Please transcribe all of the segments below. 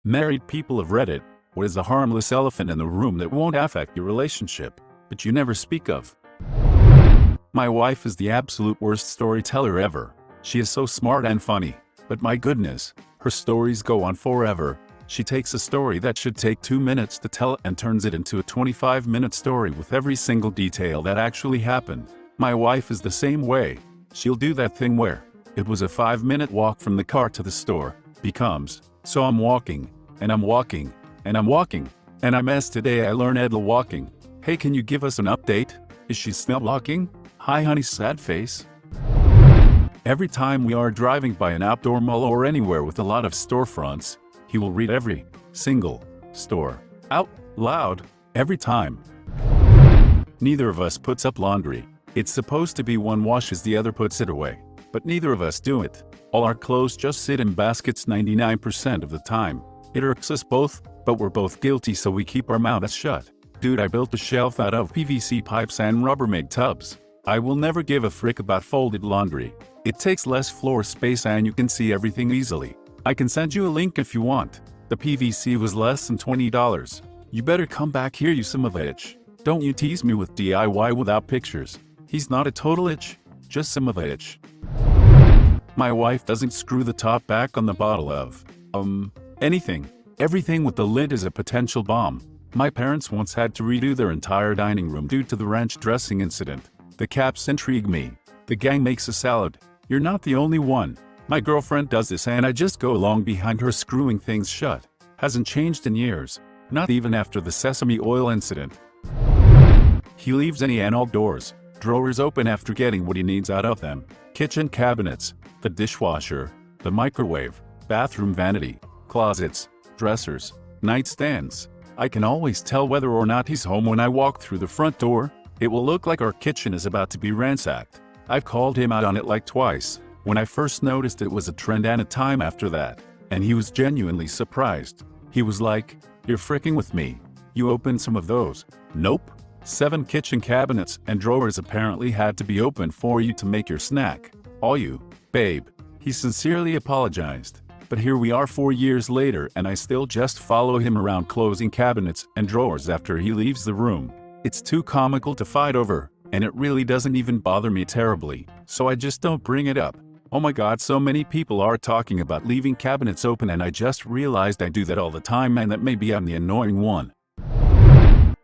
Married people of Reddit, what is a harmless elephant in the room that won't affect your relationship, but you never speak of? My wife is the absolute worst storyteller ever. She is so smart and funny, but my goodness, her stories go on forever. She takes a story that should take 2 minutes to tell and turns it into a 25-minute story with every single detail that actually happened. My wife is the same way. She'll do that thing where it was a 5-minute walk from the car to the store becomes, so I'm walking, and I'm walking, and I'm walking, and I mess today I learn Edla walking. Hey, can you give us an update? Is she still walking? Hi honey, sad face. Every time we are driving by an outdoor mall or anywhere with a lot of storefronts, he will read every single store out loud every time. Neither of us puts up laundry. It's supposed to be one washes, the other puts it away, but neither of us do it. All our clothes just sit in baskets 99% of the time. It irks us both, but we're both guilty, so we keep our mouths shut. Dude, I built a shelf out of PVC pipes and Rubbermaid tubs. I will never give a frick about folded laundry. It takes less floor space and you can see everything easily. I can send you a link if you want. The PVC was less than $20. You better come back here, you son of a bitch. Don't you tease me with DIY without pictures. He's not a total itch, just some of a itch. My wife doesn't screw the top back on the bottle of, anything. Everything with the lid is a potential bomb. My parents once had to redo their entire dining room due to the ranch dressing incident. The caps intrigue me. The gang makes a salad. You're not the only one. My girlfriend does this and I just go along behind her screwing things shut. Hasn't changed in years. Not even after the sesame oil incident. He leaves any and all doors, drawers open after getting what he needs out of them. Kitchen cabinets, the dishwasher, the microwave, bathroom vanity, closets, dressers, nightstands. I can always tell whether or not he's home when I walk through the front door. It will look like our kitchen is about to be ransacked. I've called him out on it like twice. When I first noticed it was a trend and a time after that, and he was genuinely surprised. He was like, "You're fricking with me. You opened some of those." Nope. 7 kitchen cabinets and drawers apparently had to be open for you to make your snack. All you, babe. He sincerely apologized. But here we are 4 years later and I still just follow him around closing cabinets and drawers after he leaves the room. It's too comical to fight over, and it really doesn't even bother me terribly, so I just don't bring it up. Oh my god, so many people are talking about leaving cabinets open and I just realized I do that all the time and that maybe I'm the annoying one.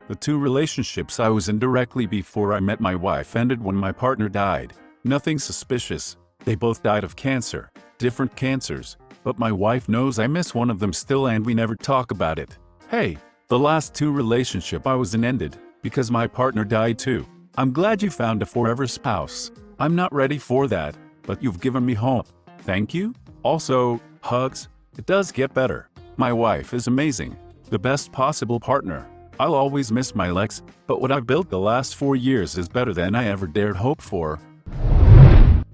The 2 relationships I was in directly before I met my wife ended when my partner died. Nothing suspicious. They both died of cancer. Different cancers. But my wife knows I miss one of them still and we never talk about it. Hey, the last 2 relationship I was in ended because my partner died too. I'm glad you found a forever spouse. I'm not ready for that, but you've given me hope. Thank you. Also, hugs. It does get better. My wife is amazing. The best possible partner. I'll always miss my Lex, but what I've built the last 4 years is better than I ever dared hope for.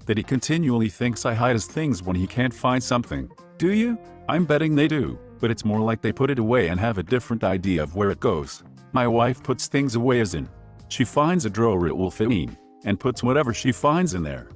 That he continually thinks I hide his things when he can't find something. Do you? I'm betting they do, but it's more like they put it away and have a different idea of where it goes. My wife puts things away as in, she finds a drawer it will fit in, and puts whatever she finds in there.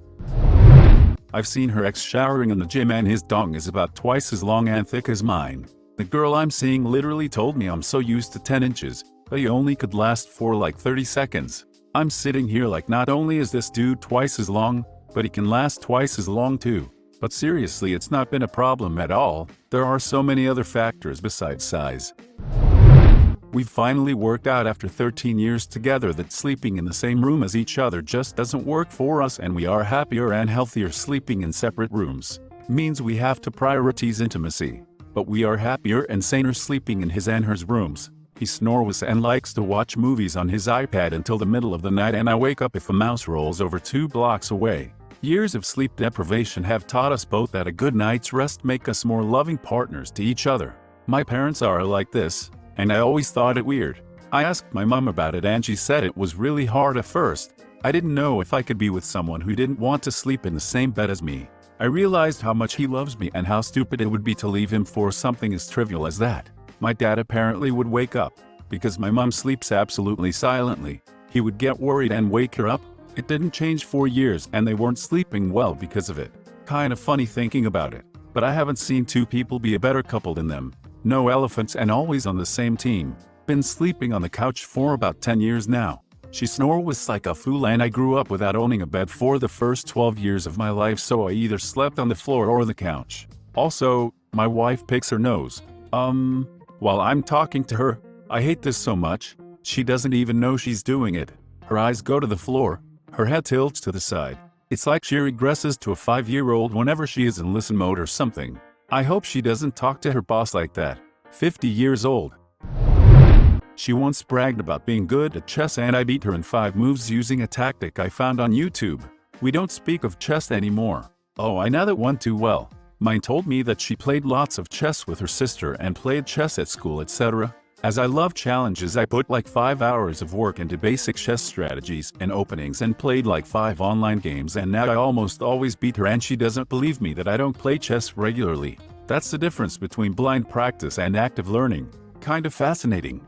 I've seen her ex showering in the gym and his dong is about twice as long and thick as mine. The girl I'm seeing literally told me I'm so used to 10 inches, but he only could last for like 30 seconds. I'm sitting here like, not only is this dude twice as long, but he can last twice as long too. But seriously, it's not been a problem at all. There are so many other factors besides size. We've finally worked out after 13 years together that sleeping in the same room as each other just doesn't work for us, and we are happier and healthier sleeping in separate rooms. Means we have to prioritize intimacy. But we are happier and saner sleeping in his and hers rooms. He snores and likes to watch movies on his iPad until the middle of the night, and I wake up if a mouse rolls over 2 blocks away. Years of sleep deprivation have taught us both that a good night's rest make us more loving partners to each other. My parents are like this, and I always thought it weird. I asked my mom about it and she said it was really hard at first. I didn't know if I could be with someone who didn't want to sleep in the same bed as me. I realized how much he loves me and how stupid it would be to leave him for something as trivial as that. My dad apparently would wake up. Because my mom sleeps absolutely silently, he would get worried and wake her up. It didn't change for years and they weren't sleeping well because of it. Kind of funny thinking about it. But I haven't seen 2 people be a better couple than them. No elephants and always on the same team. Been sleeping on the couch for about 10 years now. She snores like a fool and I grew up without owning a bed for the first 12 years of my life, so I either slept on the floor or the couch. Also, my wife picks her nose. While I'm talking to her. I hate this so much. She doesn't even know she's doing it. Her eyes go to the floor. Her head tilts to the side. It's like she regresses to a 5-year-old whenever she is in listen mode or something. I hope she doesn't talk to her boss like that. 50 years old. She once bragged about being good at chess and I beat her in 5 moves using a tactic I found on YouTube. We don't speak of chess anymore. Oh, I know that one too well. Mine told me that she played lots of chess with her sister and played chess at school, etc. As I love challenges, I put like 5 hours of work into basic chess strategies and openings and played like 5 online games, and now I almost always beat her and she doesn't believe me that I don't play chess regularly. That's the difference between blind practice and active learning. Kind of fascinating.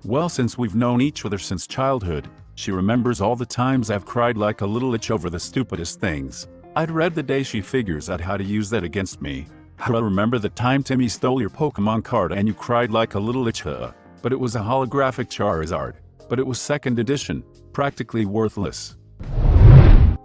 Well, since we've known each other since childhood, she remembers all the times I've cried like a little itch over the stupidest things. I'd read the day she figures out how to use that against me. I remember the time Timmy stole your Pokemon card and you cried like a little itch, but it was a holographic Charizard. But it was 2nd edition, practically worthless.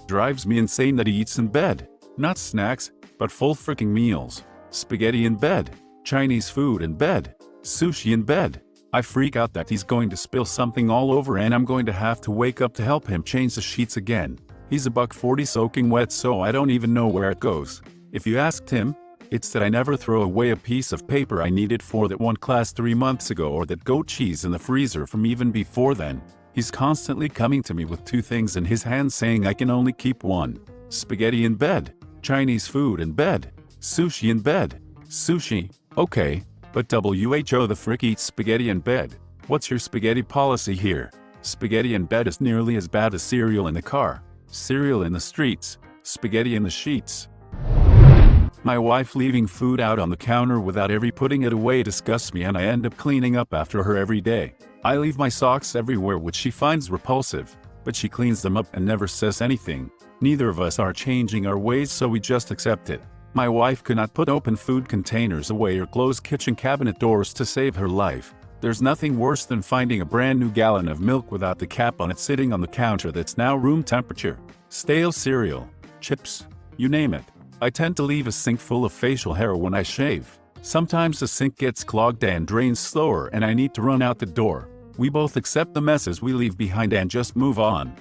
Drives me insane that he eats in bed. Not snacks, but full freaking meals. Spaghetti in bed, Chinese food in bed, sushi in bed. I freak out that he's going to spill something all over and I'm going to have to wake up to help him change the sheets again. He's $140 soaking wet, so I don't even know where it goes. If you asked him, it's that I never throw away a piece of paper I needed for that one class 3 months ago, or that goat cheese in the freezer from even before then. He's constantly coming to me with 2 things in his hand saying I can only keep 1. Spaghetti in bed, Chinese food in bed, sushi in bed. Sushi, okay, but WHO the frick eats spaghetti in bed. What's your spaghetti policy here? Spaghetti in bed is nearly as bad as cereal in the car, cereal in the streets, spaghetti in the sheets. My wife leaving food out on the counter without ever putting it away disgusts me and I end up cleaning up after her every day. I leave my socks everywhere, which she finds repulsive, but she cleans them up and never says anything. Neither of us are changing our ways, so we just accept it. My wife cannot put open food containers away or close kitchen cabinet doors to save her life. There's nothing worse than finding a brand new gallon of milk without the cap on it sitting on the counter that's now room temperature. Stale cereal, chips, you name it. I tend to leave a sink full of facial hair when I shave. Sometimes the sink gets clogged and drains slower and I need to run out the door. We both accept the messes we leave behind and just move on.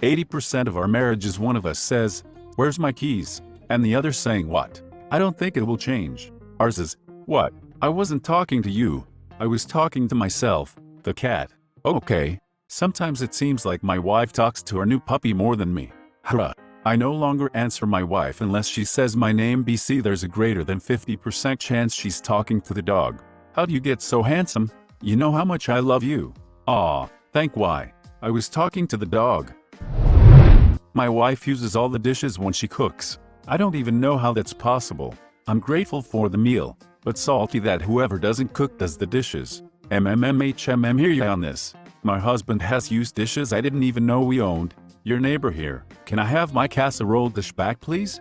80% of our marriage is one of us says, "Where's my keys?" and the other saying, "What?" I don't think it will change. Ours is, "What? I wasn't talking to you. I was talking to myself, the cat." Okay. Sometimes it seems like my wife talks to her new puppy more than me. Hurrah. I no longer answer my wife unless she says my name. BC, there's a greater than 50% chance she's talking to the dog. "How do you get so handsome? You know how much I love you." Aw, thank why. I was talking to the dog. My wife uses all the dishes when she cooks. I don't even know how that's possible. I'm grateful for the meal, but salty that whoever doesn't cook does the dishes. Hear you on this. My husband has used dishes I didn't even know we owned. Your neighbor here. "Can I have my casserole dish back, please?"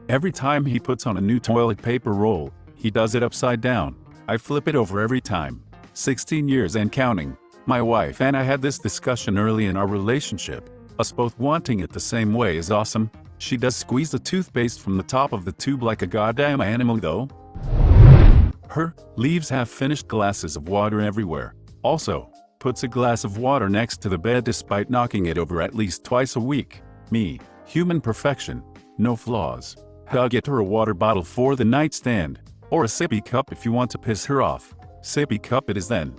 Every time he puts on a new toilet paper roll, he does it upside down. I flip it over every time. 16 years and counting. My wife and I had this discussion early in our relationship. Us both wanting it the same way is awesome. She does squeeze the toothpaste from the top of the tube like a goddamn animal though. Her leaves half-finished glasses of water everywhere. Also, puts a glass of water next to the bed despite knocking it over at least twice a week. Me, human perfection, no flaws. I'll get her a water bottle for the nightstand, or a sippy cup if you want to piss her off. Sippy cup it is then.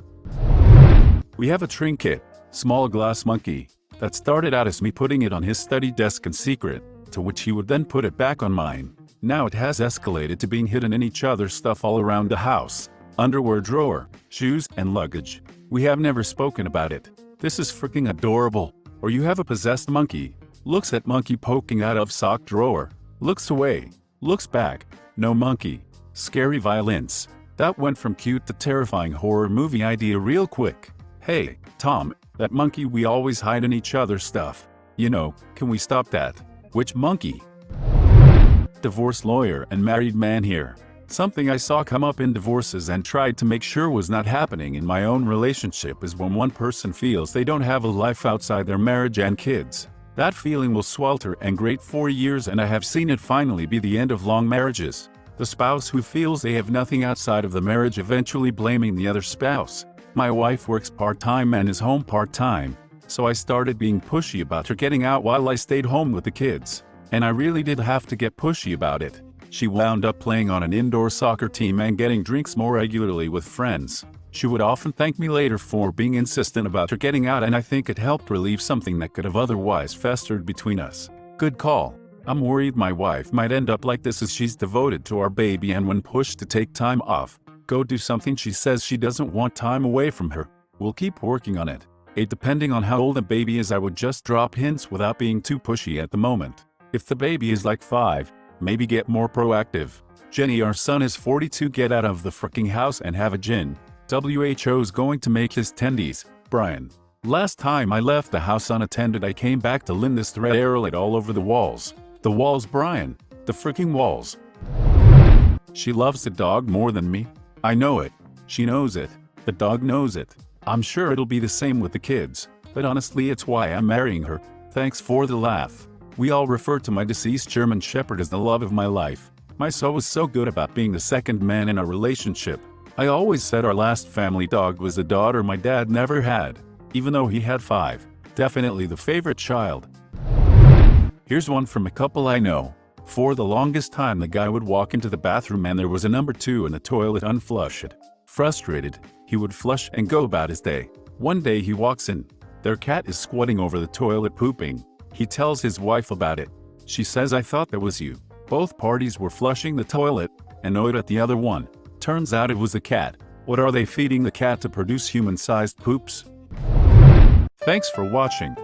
We have a trinket, small glass monkey, that started out as me putting it on his study desk in secret, to which he would then put it back on mine. Now it has escalated to being hidden in each other's stuff all around the house. Underwear drawer, shoes, and luggage. We have never spoken about it. This is freaking adorable. Or you have a possessed monkey. Looks at monkey poking out of sock drawer. Looks away. Looks back. No monkey. Scary violence. That went from cute to terrifying horror movie idea real quick. Hey, Tom, that monkey we always hide in each other's stuff. You know, can we stop that? Which monkey? Divorce lawyer and married man here. Something I saw come up in divorces and tried to make sure was not happening in my own relationship is when one person feels they don't have a life outside their marriage and kids. That feeling will swelter and grate for years, and I have seen it finally be the end of long marriages. The spouse who feels they have nothing outside of the marriage eventually blaming the other spouse. My wife works part-time and is home part-time, so I started being pushy about her getting out while I stayed home with the kids. And I really did have to get pushy about it. She wound up playing on an indoor soccer team and getting drinks more regularly with friends. She would often thank me later for being insistent about her getting out, and I think it helped relieve something that could have otherwise festered between us. Good call. I'm worried my wife might end up like this as she's devoted to our baby, and when pushed to take time off, go do something, she says she doesn't want time away from her. We'll keep working on it. Depending on how old the baby is, I would just drop hints without being too pushy at the moment. If the baby is like 5, maybe get more proactive. Jenny, our son is 42, get out of the fricking house and have a gin. WHO's going to make his tendies. Brian. Last time I left the house unattended, I came back to Linda's thread airlit all over the walls. The walls, Brian. The fricking walls. She loves the dog more than me. I know it. She knows it. The dog knows it. I'm sure it'll be the same with the kids. But honestly, it's why I'm marrying her. Thanks for the laugh. We all refer to my deceased German Shepherd as the love of my life. My soul was so good about being the second man in our relationship. I always said our last family dog was the daughter my dad never had, even though he had 5. Definitely the favorite child. Here's one from a couple I know. For the longest time, the guy would walk into the bathroom and there was a number 2 in the toilet unflushed. Frustrated, he would flush and go about his day. One day he walks in. Their cat is squatting over the toilet pooping. He tells his wife about it. She says, "I thought that was you." Both parties were flushing the toilet, annoyed at the other one. Turns out it was the cat. What are they feeding the cat to produce human-sized poops? Thanks for watching.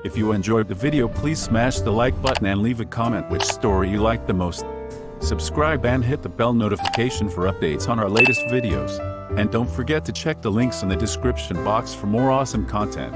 If you enjoyed the video, please smash the like button and leave a comment which story you liked the most. Subscribe and hit the bell notification for updates on our latest videos. And don't forget to check the links in the description box for more awesome content.